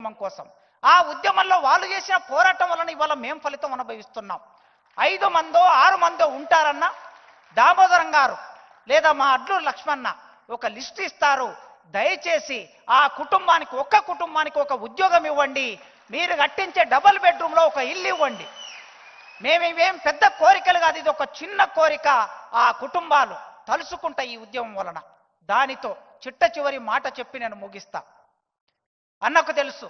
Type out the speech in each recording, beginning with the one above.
ఉద్యమం కోసం. ఆ ఉద్యమంలో వాళ్ళు చేసిన పోరాటం వలన ఇవాళ మేము ఫలితం అనుభవిస్తున్నాం. 5 మందో 6 మందో ఉంటారన్నా దామోదరం గారు లేదా మా అడ్లూరు లక్ష్మణ ఒక లిస్ట్ ఇస్తారు. దయచేసి ఆ కుటుంబానికి ఒక్క కుటుంబానికి ఒక ఉద్యోగం ఇవ్వండి, మీరు కట్టించే డబుల్ బెడ్రూమ్లో ఒక ఇల్లు ఇవ్వండి. మేమేం పెద్ద కోరికలు కాదు, ఇది ఒక చిన్న కోరిక. ఆ కుటుంబాలు తలుసుకుంటాయి ఈ ఉద్యమం వలన. దానితో చిట్ట చివరి మాట చెప్పి నేను ముగిస్తా. అన్నకు తెలుసు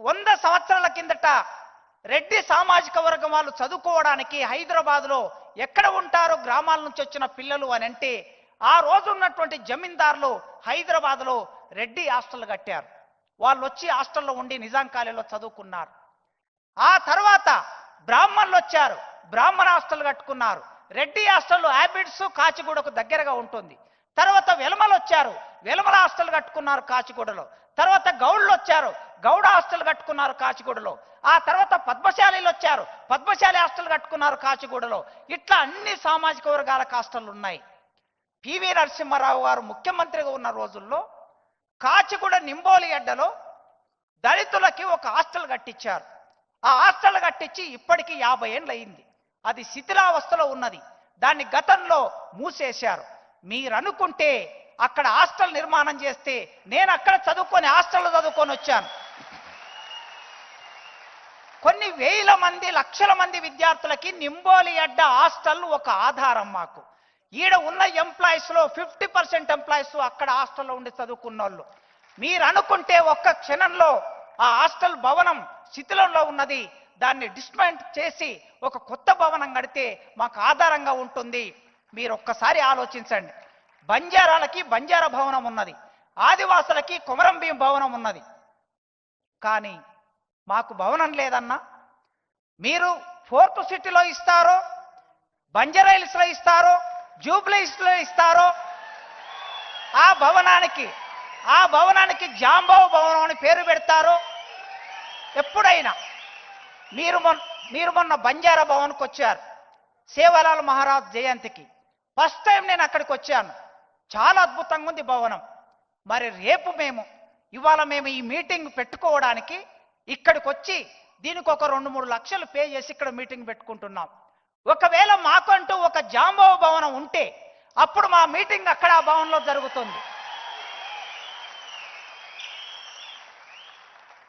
100 సంవత్సరాల కిందట రెడ్డి సామాజిక వర్గం వాళ్ళు చదువుకోవడానికి హైదరాబాద్లో ఎక్కడ ఉంటారో గ్రామాల నుంచి వచ్చిన పిల్లలు అని అంటే ఆ రోజు ఉన్నటువంటి జమీందారులు హైదరాబాద్లో రెడ్డి హాస్టల్ కట్టారు. వాళ్ళు వచ్చి హాస్టల్లో ఉండి నిజాం కాలేజీలో చదువుకున్నారు. ఆ తర్వాత బ్రాహ్మణులు వచ్చారు, బ్రాహ్మణ హాస్టల్ కట్టుకున్నారు. రెడ్డి హాస్టల్ హ్యాబిట్స్ కాచిగూడకు దగ్గరగా ఉంటుంది. తర్వాత వెలమలు వచ్చారు, వెలమల హాస్టల్ కట్టుకున్నారు కాచిగూడలో. తర్వాత గౌడ్లు వచ్చారు, గౌడ హాస్టల్ కట్టుకున్నారు కాచిగూడలో. ఆ తర్వాత పద్మశాలీలు వచ్చారు, పద్మశాలి హాస్టల్ కట్టుకున్నారు కాచిగూడలో. ఇట్లా అన్ని సామాజిక వర్గాలకు హాస్టల్ ఉన్నాయి. పివి నరసింహారావు గారు ముఖ్యమంత్రిగా ఉన్న రోజుల్లో కాచిగూడ నింబోలి అడ్డలో దళితులకి ఒక హాస్టల్ కట్టించారు. ఆ హాస్టల్ కట్టించి ఇప్పటికీ 50 ఏళ్ళు అయింది. అది శిథిలావస్థలో ఉన్నది. దాన్ని గతంలో మూసేశారు. మీరు అనుకుంటే అక్కడ హాస్టల్ నిర్మాణం చేస్తే నేను అక్కడ చదువుకొని హాస్టల్లో చదువుకొని వచ్చాను. కొన్ని వేల మంది లక్షల మంది విద్యార్థులకి నింబోలి అడ్డ హాస్టల్ ఒక ఆధారం. మాకు ఈడ ఉన్న ఎంప్లాయీస్లో 50% ఎంప్లాయీస్ అక్కడ హాస్టల్లో ఉండి చదువుకున్న వాళ్ళు. మీరు అనుకుంటే ఒక్క క్షణంలో ఆ హాస్టల్ భవనం శిథిలంలో ఉన్నది. దాన్ని డిస్మెంట్ చేసి ఒక కొత్త భవనం కడితే మాకు ఆధారంగా ఉంటుంది. మీరు ఒక్కసారి ఆలోచించండి. బంజారాలకి బంజారా భవనం ఉన్నది, ఆదివాసులకి కొమరం భీం భవనం ఉన్నది. కానీ మాకు భవనం లేదన్నా. మీరు ఫోర్త్ సిటీలో ఇస్తారో, బంజారాహిల్స్లో ఇస్తారో, జూబ్లీహిల్స్లో ఇస్తారో ఆ భవనానికి జాంబావు భవనం అని పేరు పెడతారో. ఎప్పుడైనా మీరు మొన్న బంజారా భవన్కి వచ్చారు సేవాలాల్ మహారాజ్ జయంతికి. ఫస్ట్ టైం నేను అక్కడికి వచ్చాను. చాలా అద్భుతంగా ఉంది భవనం. మరి రేపు ఇవాళ మేము ఈ మీటింగ్ పెట్టుకోవడానికి ఇక్కడికి వచ్చి దీనికి ఒక 2-3 లక్షలు పే చేసి ఇక్కడ మీటింగ్ పెట్టుకుంటున్నాం. ఒకవేళ మాకంటూ ఒక జాంబావు భవనం ఉంటే అప్పుడు మా మీటింగ్ అక్కడ ఆ భవనంలో జరుగుతుంది.